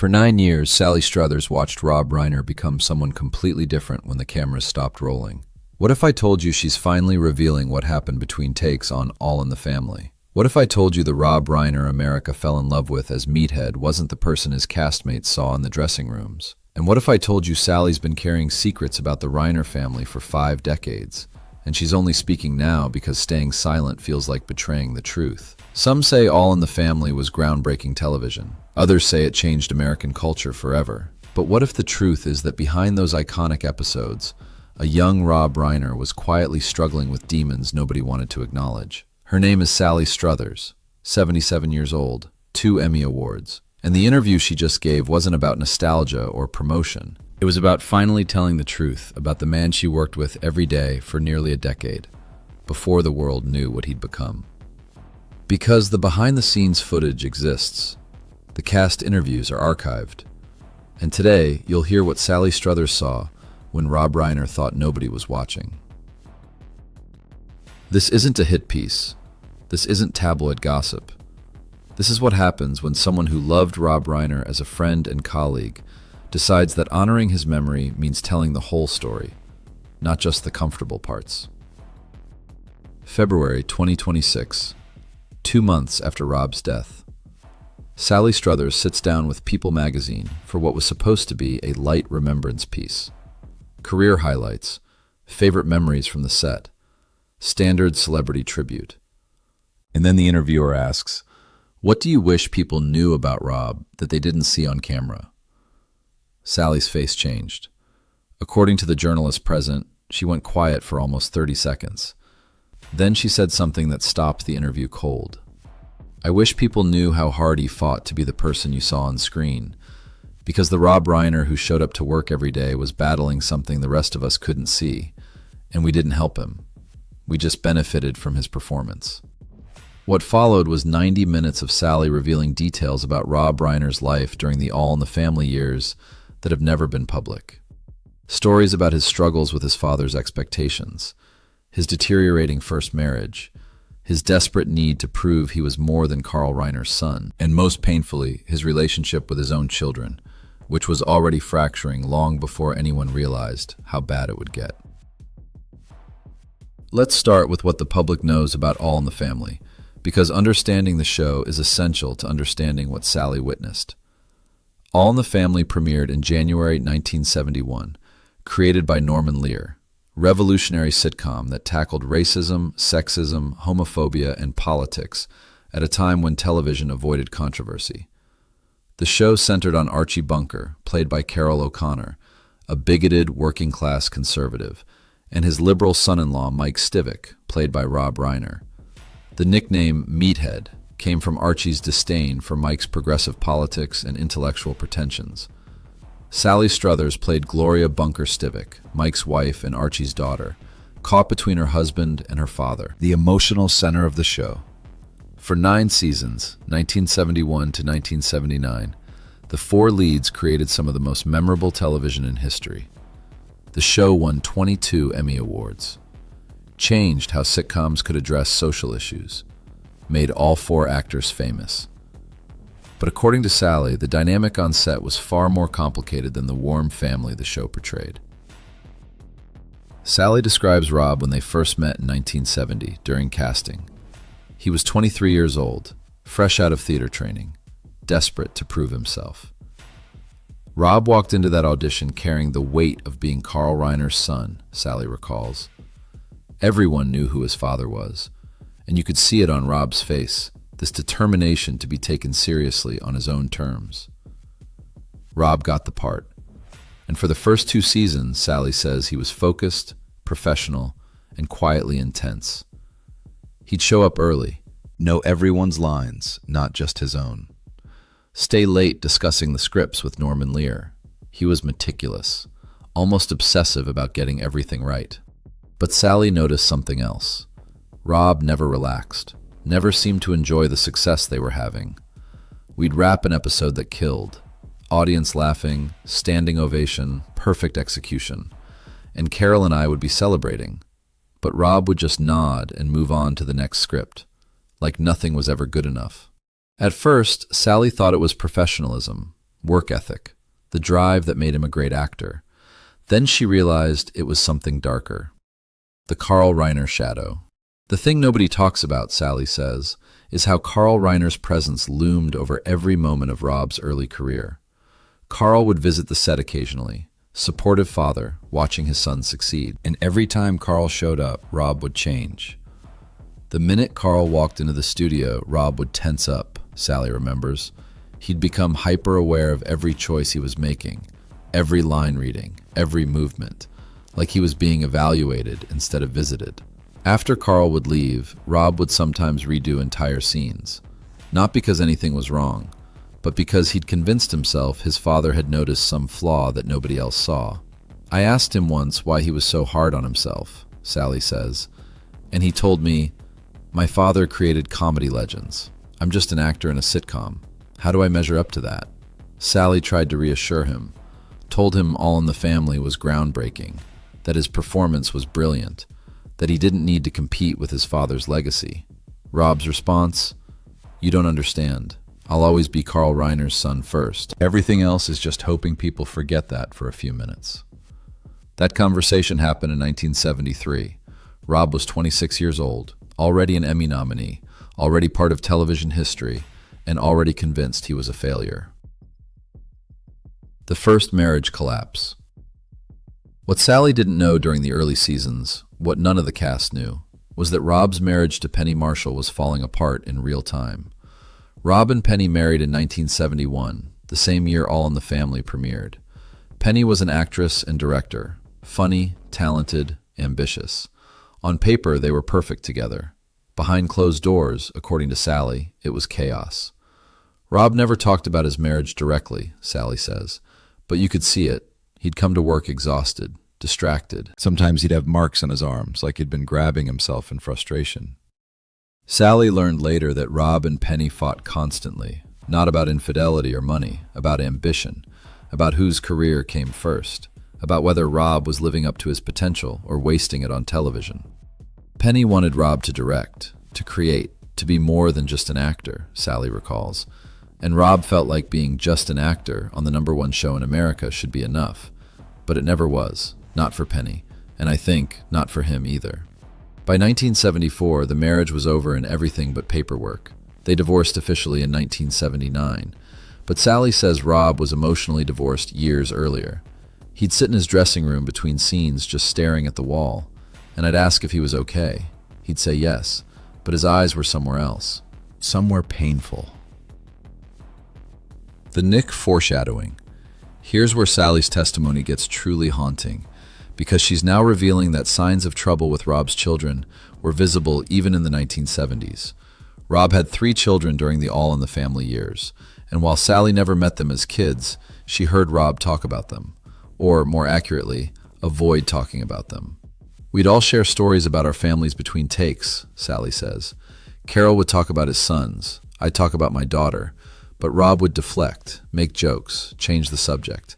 For 9 years, Sally Struthers watched Rob Reiner become someone completely different when the cameras stopped rolling. What if I told you she's finally revealing what happened between takes on All in the Family? What if I told you the Rob Reiner America fell in love with as Meathead wasn't the person his castmates saw in the dressing rooms? And what if I told you Sally's been carrying secrets about the Reiner family for 5 decades, and she's only speaking now because staying silent feels like betraying the truth? Some say All in the Family was groundbreaking television. Others say it changed American culture forever. But what if the truth is that behind those iconic episodes, a young Rob Reiner was quietly struggling with demons nobody wanted to acknowledge? Her name is Sally Struthers, 77 years old, 2 Emmy Awards. And the interview she just gave wasn't about nostalgia or promotion. It was about finally telling the truth about the man she worked with every day for nearly a decade, before the world knew what he'd become. Because the behind-the-scenes footage exists, the cast interviews are archived, and today you'll hear what Sally Struthers saw when Rob Reiner thought nobody was watching. This isn't a hit piece. This isn't tabloid gossip. This is what happens when someone who loved Rob Reiner as a friend and colleague decides that honoring his memory means telling the whole story, not just the comfortable parts. February 2026, 2 months after Rob's death. Sally Struthers sits down with People magazine for what was supposed to be a light remembrance piece. Career highlights, favorite memories from the set, standard celebrity tribute. And then the interviewer asks, "What do you wish people knew about Rob that they didn't see on camera?" Sally's face changed. According to the journalist present, she went quiet for almost 30 seconds. Then she said something that stopped the interview cold. "I wish people knew how hard he fought to be the person you saw on screen, because the Rob Reiner who showed up to work every day was battling something the rest of us couldn't see, and we didn't help him. We just benefited from his performance." What followed was 90 minutes of Sally revealing details about Rob Reiner's life during the All in the Family years that have never been public. Stories about his struggles with his father's expectations, his deteriorating first marriage, his desperate need to prove he was more than Carl Reiner's son, and most painfully, his relationship with his own children, which was already fracturing long before anyone realized how bad it would get. Let's start with what the public knows about All in the Family, because understanding the show is essential to understanding what Sally witnessed. All in the Family premiered in January 1971, created by Norman Lear, revolutionary sitcom that tackled racism, sexism, homophobia, and politics at a time when television avoided controversy. The show centered on Archie Bunker, played by Carroll O'Connor, a bigoted working-class conservative, and his liberal son-in-law Mike Stivic, played by Rob Reiner. The nickname Meathead came from Archie's disdain for Mike's progressive politics and intellectual pretensions. Sally Struthers played Gloria Bunker Stivic, Mike's wife and Archie's daughter, caught between her husband and her father, the emotional center of the show. For 9 seasons, 1971 to 1979, the 4 leads created some of the most memorable television in history. The show won 22 Emmy Awards, changed how sitcoms could address social issues, made all 4 actors famous. But according to Sally, the dynamic on set was far more complicated than the warm family the show portrayed. Sally describes Rob when they first met in 1970 during casting. He was 23 years old, fresh out of theater training, desperate to prove himself. Rob walked into that audition carrying the weight of being Carl Reiner's son, Sally recalls. Everyone knew who his father was, and you could see it on Rob's face, this determination to be taken seriously on his own terms. Rob got the part, and for the first 2 seasons, Sally says he was focused, professional, and quietly intense. He'd show up early, know everyone's lines, not just his own. Stay late discussing the scripts with Norman Lear. He was meticulous, almost obsessive about getting everything right. But Sally noticed something else. Rob never relaxed, never seemed to enjoy the success they were having. We'd wrap an episode that killed. Audience laughing, standing ovation, perfect execution. And Carol and I would be celebrating. But Rob would just nod and move on to the next script, like nothing was ever good enough. At first, Sally thought it was professionalism, work ethic, the drive that made him a great actor. Then she realized it was something darker. The Carl Reiner shadow. The thing nobody talks about, Sally says, is how Carl Reiner's presence loomed over every moment of Rob's early career. Carl would visit the set occasionally, supportive father, watching his son succeed. And every time Carl showed up, Rob would change. The minute Carl walked into the studio, Rob would tense up, Sally remembers. He'd become hyper-aware of every choice he was making, every line reading, every movement, like he was being evaluated instead of visited. After Carl would leave, Rob would sometimes redo entire scenes, not because anything was wrong, but because he'd convinced himself his father had noticed some flaw that nobody else saw. I asked him once why he was so hard on himself, Sally says, and he told me, "My father created comedy legends. I'm just an actor in a sitcom. How do I measure up to that?" Sally tried to reassure him, told him All in the Family was groundbreaking, that his performance was brilliant, that he didn't need to compete with his father's legacy. Rob's response, "You don't understand. I'll always be Carl Reiner's son first. Everything else is just hoping people forget that for a few minutes." That conversation happened in 1973. Rob was 26 years old, already an Emmy nominee, already part of television history, and already convinced he was a failure. The first marriage collapse. What Sally didn't know during the early seasons, what none of the cast knew, was that Rob's marriage to Penny Marshall was falling apart in real time. Rob and Penny married in 1971, the same year All in the Family premiered. Penny was an actress and director, funny, talented, ambitious. On paper, they were perfect together. Behind closed doors, according to Sally, it was chaos. Rob never talked about his marriage directly, Sally says, but you could see it. He'd come to work exhausted, distracted. Sometimes he'd have marks on his arms, like he'd been grabbing himself in frustration. Sally learned later that Rob and Penny fought constantly, not about infidelity or money, about ambition, about whose career came first, about whether Rob was living up to his potential or wasting it on television. Penny wanted Rob to direct, to create, to be more than just an actor, Sally recalls. And Rob felt like being just an actor on the #1 show in America should be enough. But it never was, not for Penny, and I think not for him either. By 1974, the marriage was over in everything but paperwork. They divorced officially in 1979, but Sally says Rob was emotionally divorced years earlier. He'd sit in his dressing room between scenes just staring at the wall, and I'd ask if he was okay. He'd say yes, but his eyes were somewhere else, somewhere painful. The Nick foreshadowing. Here's where Sally's testimony gets truly haunting, because she's now revealing that signs of trouble with Rob's children were visible even in the 1970s. Rob had 3 children during the All in the Family years, and while Sally never met them as kids, she heard Rob talk about them, or more accurately, avoid talking about them. "We'd all share stories about our families between takes," Sally says. "Carol would talk about his sons, I'd talk about my daughter, but Rob would deflect, make jokes, change the subject.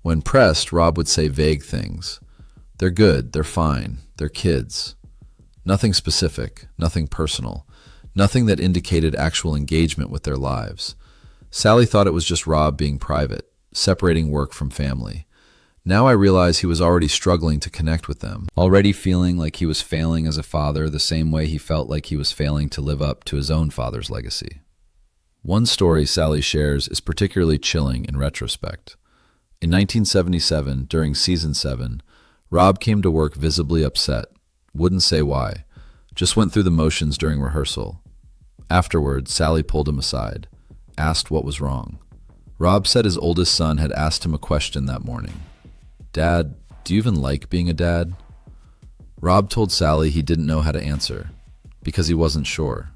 When pressed, Rob would say vague things. They're good, they're fine, they're kids. Nothing specific, nothing personal, nothing that indicated actual engagement with their lives. Sally thought it was just Rob being private, separating work from family. Now I realize he was already struggling to connect with them, already feeling like he was failing as a father the same way he felt like he was failing to live up to his own father's legacy." One story Sally shares is particularly chilling in retrospect. In 1977, during season 7, Rob came to work visibly upset, wouldn't say why, just went through the motions during rehearsal. Afterward, Sally pulled him aside, asked what was wrong. Rob said his oldest son had asked him a question that morning. "Dad, do you even like being a dad?" Rob told Sally he didn't know how to answer, because he wasn't sure.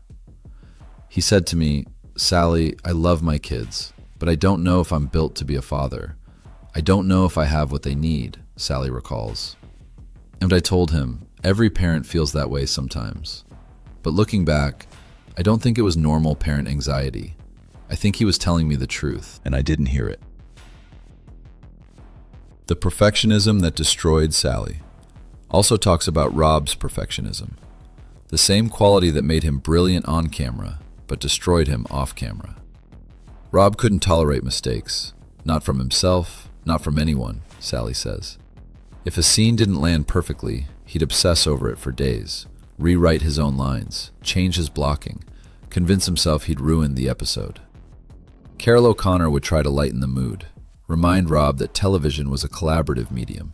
"He said to me, 'Sally, I love my kids, but I don't know if I'm built to be a father. I don't know if I have what they need,'" Sally recalls. And I told him, every parent feels that way sometimes. But looking back, I don't think it was normal parent anxiety. I think he was telling me the truth, and I didn't hear it. The perfectionism that destroyed Sally also talks about Rob's perfectionism, the same quality that made him brilliant on camera, but destroyed him off camera. Rob couldn't tolerate mistakes. Not from himself, not from anyone, Sally says. If a scene didn't land perfectly, he'd obsess over it for days, rewrite his own lines, change his blocking, convince himself he'd ruined the episode. Carol O'Connor would try to lighten the mood, remind Rob that television was a collaborative medium,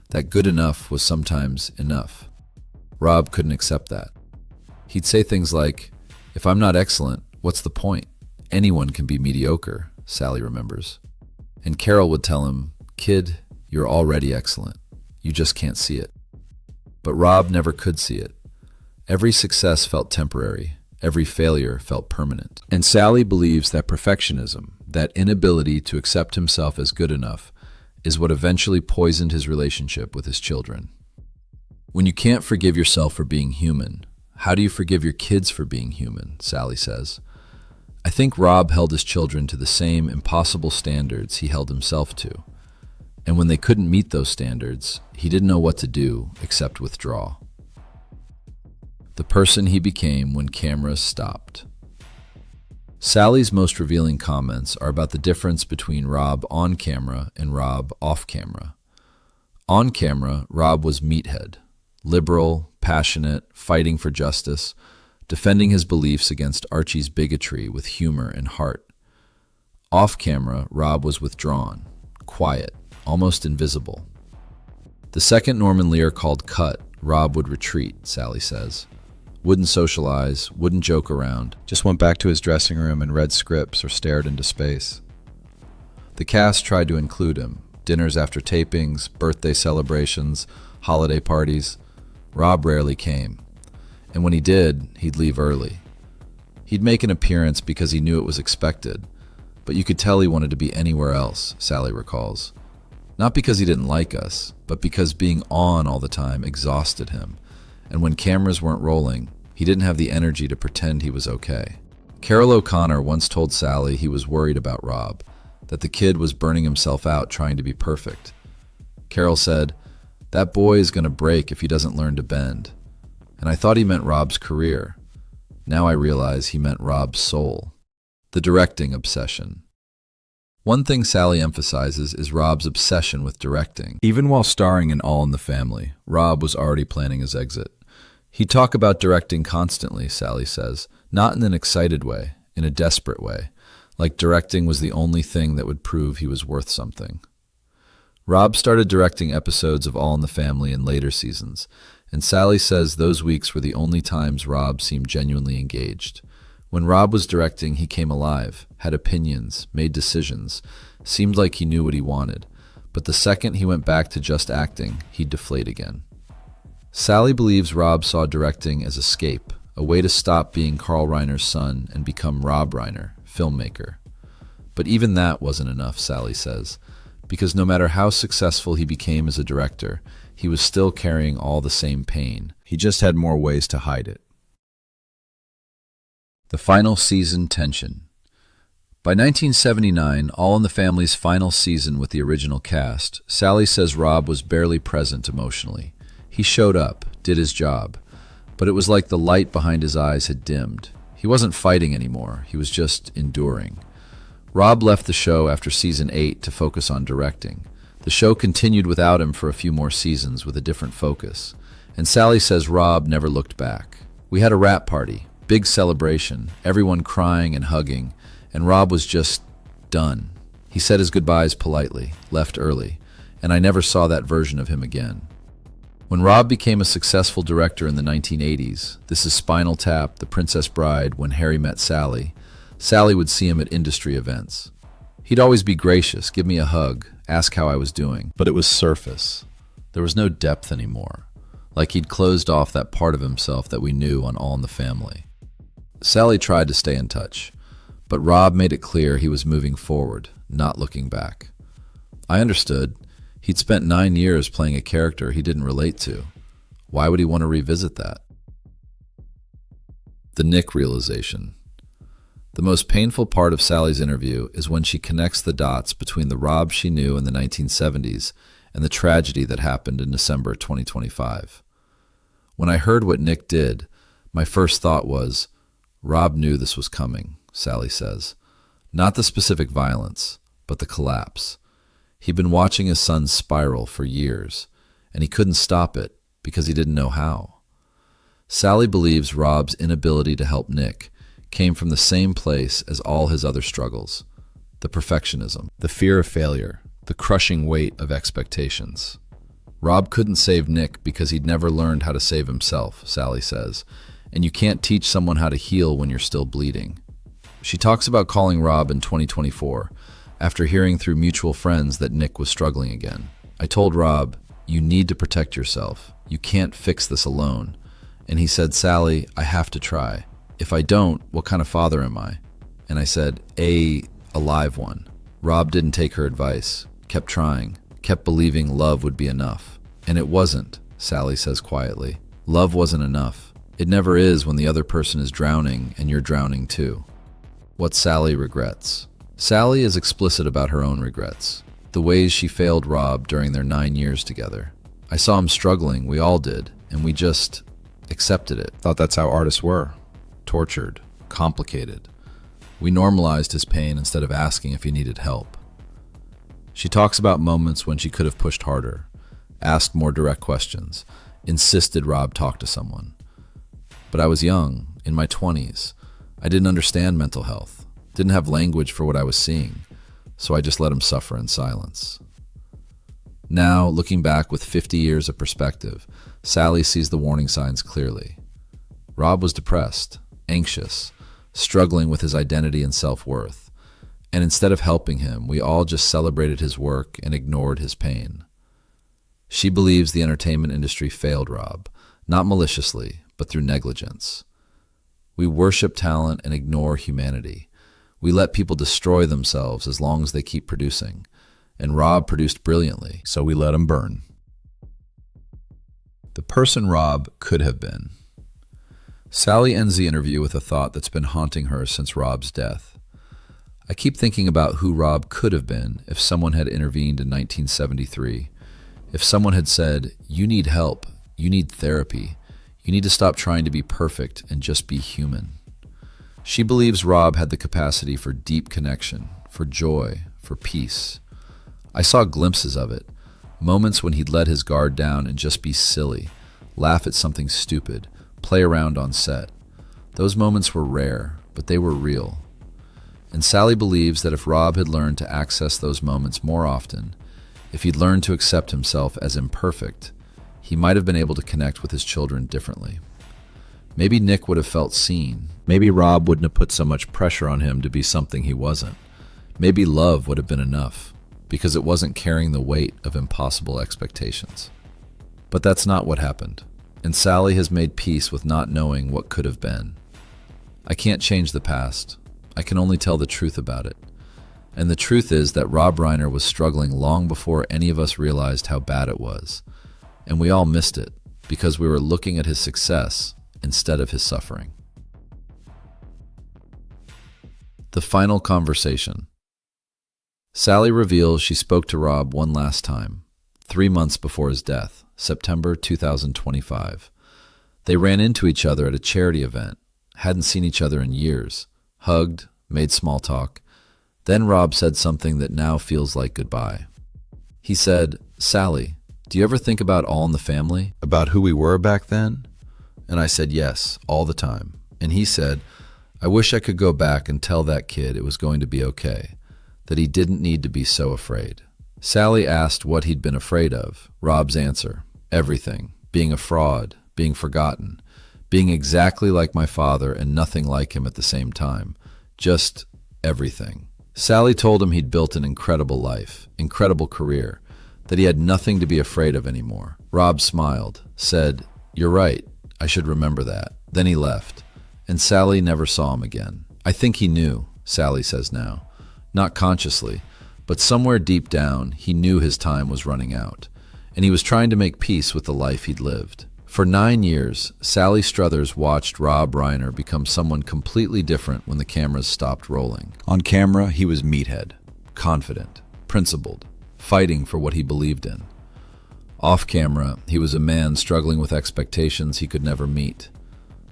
that good enough was sometimes enough. Rob couldn't accept that. He'd say things like, "If I'm not excellent, what's the point? Anyone can be mediocre," Sally remembers. And Carol would tell him, "Kid, you're already excellent. You just can't see it." But Rob never could see it. Every success felt temporary. Every failure felt permanent. And Sally believes that perfectionism, that inability to accept himself as good enough, is what eventually poisoned his relationship with his children. When you can't forgive yourself for being human, how do you forgive your kids for being human? Sally says. I think Rob held his children to the same impossible standards he held himself to. And when they couldn't meet those standards, he didn't know what to do except withdraw. The person he became when cameras stopped. Sally's most revealing comments are about the difference between Rob on camera and Rob off camera. On camera, Rob was meathead, liberal, passionate, fighting for justice, defending his beliefs against Archie's bigotry with humor and heart. Off camera, Rob was withdrawn, quiet, almost invisible. The second Norman Lear called cut, Rob would retreat, Sally says. Wouldn't socialize, wouldn't joke around, just went back to his dressing room and read scripts or stared into space. The cast tried to include him, dinners after tapings, birthday celebrations, holiday parties. Rob rarely came. And when he did, he'd leave early. He'd make an appearance because he knew it was expected, but you could tell he wanted to be anywhere else, Sally recalls. Not because he didn't like us, but because being on all the time exhausted him. And when cameras weren't rolling, he didn't have the energy to pretend he was okay. Carol O'Connor once told Sally he was worried about Rob, that the kid was burning himself out trying to be perfect. Carol said, "That boy is going to break if he doesn't learn to bend." And I thought he meant Rob's career. Now I realize he meant Rob's soul. The directing obsession. One thing Sally emphasizes is Rob's obsession with directing. Even while starring in All in the Family, Rob was already planning his exit. He'd talk about directing constantly, Sally says, not in an excited way, in a desperate way, like directing was the only thing that would prove he was worth something. Rob started directing episodes of All in the Family in later seasons, and Sally says those weeks were the only times Rob seemed genuinely engaged. When Rob was directing, he came alive, had opinions, made decisions, seemed like he knew what he wanted. But the second he went back to just acting, he'd deflate again. Sally believes Rob saw directing as escape, a way to stop being Carl Reiner's son and become Rob Reiner, filmmaker. But even that wasn't enough, Sally says, because no matter how successful he became as a director, he was still carrying all the same pain. He just had more ways to hide it. The final season tension. By 1979, All in the Family's final season with the original cast, Sally says Rob was barely present emotionally. He showed up, did his job, but it was like the light behind his eyes had dimmed. He wasn't fighting anymore, he was just enduring. Rob left the show after season 8 to focus on directing. The show continued without him for a few more seasons with a different focus. And Sally says Rob never looked back. We had a wrap party, big celebration, everyone crying and hugging, and Rob was just done. He said his goodbyes politely, left early, and I never saw that version of him again. When Rob became a successful director in the 1980s, this is Spinal Tap, The Princess Bride, When Harry Met Sally, Sally would see him at industry events. He'd always be gracious, give me a hug, ask how I was doing. But it was surface. There was no depth anymore. Like he'd closed off that part of himself that we knew on All in the Family. Sally tried to stay in touch, but Rob made it clear he was moving forward, not looking back. I understood. He'd spent 9 years playing a character he didn't relate to. Why would he want to revisit that? The Nick realization. The most painful part of Sally's interview is when she connects the dots between the Rob she knew in the 1970s and the tragedy that happened in December 2025. When I heard what Nick did, my first thought was, Rob knew this was coming, Sally says. Not the specific violence, but the collapse. He'd been watching his son spiral for years, and he couldn't stop it because he didn't know how. Sally believes Rob's inability to help Nick came from the same place as all his other struggles: the perfectionism, the fear of failure, the crushing weight of expectations. Rob couldn't save Nick because he'd never learned how to save himself, Sally says, and you can't teach someone how to heal when you're still bleeding. She talks about calling Rob in 2024 after hearing through mutual friends that Nick was struggling again. I told Rob, "You need to protect yourself. You can't fix this alone." And he said, "Sally, I have to try. If I don't, what kind of father am I?" And I said, "A live one." Rob didn't take her advice, kept trying, kept believing love would be enough. And it wasn't, Sally says quietly. Love wasn't enough. It never is when the other person is drowning and you're drowning too. What Sally regrets. Sally is explicit about her own regrets, the ways she failed Rob during their 9 years together. "I saw him struggling, we all did, and we just accepted it. Thought that's how artists were. Tortured, complicated. We normalized his pain instead of asking if he needed help." She talks about moments when she could have pushed harder, asked more direct questions, insisted Rob talk to someone. But I was young, in my 20s. I didn't understand mental health, didn't have language for what I was seeing, so I just let him suffer in silence. Now, looking back with 50 years of perspective, Sally sees the warning signs clearly. Rob was depressed, anxious, struggling with his identity and self-worth, and instead of helping him, we all just celebrated his work and ignored his pain. She believes the entertainment industry failed Rob, not maliciously, but through negligence. We worship talent and ignore humanity. We let people destroy themselves as long as they keep producing, and Rob produced brilliantly, so we let him burn. The person Rob could have been. Sally ends the interview with a thought that's been haunting her since Rob's death. "I keep thinking about who Rob could have been if someone had intervened in 1973. If someone had said, 'You need help, you need therapy, you need to stop trying to be perfect and just be human.'" She believes Rob had the capacity for deep connection, for joy, for peace. I saw glimpses of it, moments when he'd let his guard down and just be silly, laugh at something stupid, play around on set. Those moments were rare, but they were real. And Sally believes that if Rob had learned to access those moments more often, if he'd learned to accept himself as imperfect, he might have been able to connect with his children differently. Maybe Nick would have felt seen. Maybe Rob wouldn't have put so much pressure on him to be something he wasn't. Maybe love would have been enough, because it wasn't carrying the weight of impossible expectations. But that's not what happened, and Sally has made peace with not knowing what could have been. I can't change the past. I can only tell the truth about it. And the truth is that Rob Reiner was struggling long before any of us realized how bad it was. And we all missed it because we were looking at his success instead of his suffering. The final conversation. Sally reveals she spoke to Rob one last time, 3 months before his death, September 2025. They ran into each other at a charity event, hadn't seen each other in years, hugged, made small talk. Then Rob said something that now feels like goodbye. He said, "Sally, do you ever think about All in the Family? About who we were back then?" And I said, "Yes, all the time." And he said, "I wish I could go back and tell that kid it was going to be okay, that he didn't need to be so afraid." Sally asked what he'd been afraid of. Rob's answer, everything. Being a fraud, being forgotten, being exactly like my father and nothing like him at the same time. Just everything. Sally told him he'd built an incredible life, incredible career, that he had nothing to be afraid of anymore. Rob smiled, said, "You're right, I should remember that." Then he left, and Sally never saw him again. I think he knew, Sally says now. Not consciously, but somewhere deep down, he knew his time was running out, and he was trying to make peace with the life he'd lived. For 9 years, Sally Struthers watched Rob Reiner become someone completely different when the cameras stopped rolling. On camera, he was meathead, confident, principled, fighting for what he believed in. Off camera, he was a man struggling with expectations he could never meet,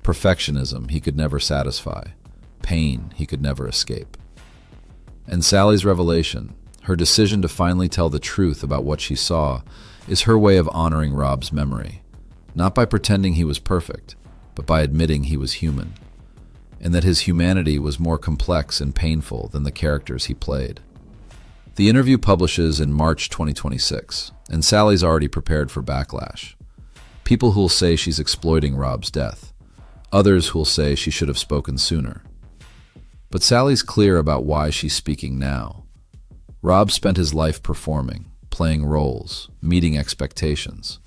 perfectionism he could never satisfy, pain he could never escape. And Sally's revelation, her decision to finally tell the truth about what she saw, is her way of honoring Rob's memory, not by pretending he was perfect, but by admitting he was human, and that his humanity was more complex and painful than the characters he played. The interview publishes in March 2026, and Sally's already prepared for backlash. People who'll say she's exploiting Rob's death, others who'll say she should have spoken sooner. But Sally's clear about why she's speaking now. Rob spent his life performing, playing roles, meeting expectations,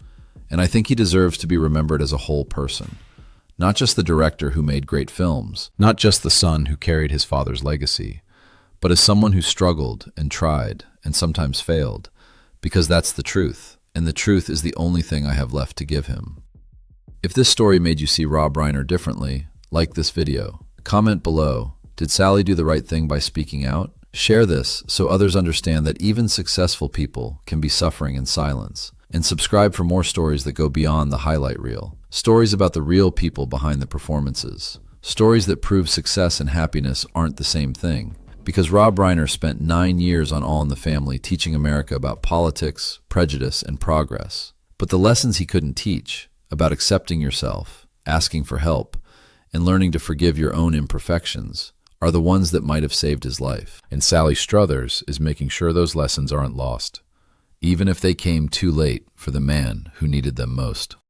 and I think he deserves to be remembered as a whole person, not just the director who made great films, not just the son who carried his father's legacy, but as someone who struggled and tried and sometimes failed, because that's the truth, and the truth is the only thing I have left to give him. If this story made you see Rob Reiner differently, like this video. Comment below, did Sally do the right thing by speaking out? Share this so others understand that even successful people can be suffering in silence. And subscribe for more stories that go beyond the highlight reel. Stories about the real people behind the performances. Stories that prove success and happiness aren't the same thing. Because Rob Reiner spent 9 years on All in the Family teaching America about politics, prejudice, and progress. But the lessons he couldn't teach, about accepting yourself, asking for help, and learning to forgive your own imperfections, are the ones that might have saved his life. And Sally Struthers is making sure those lessons aren't lost, even if they came too late for the man who needed them most.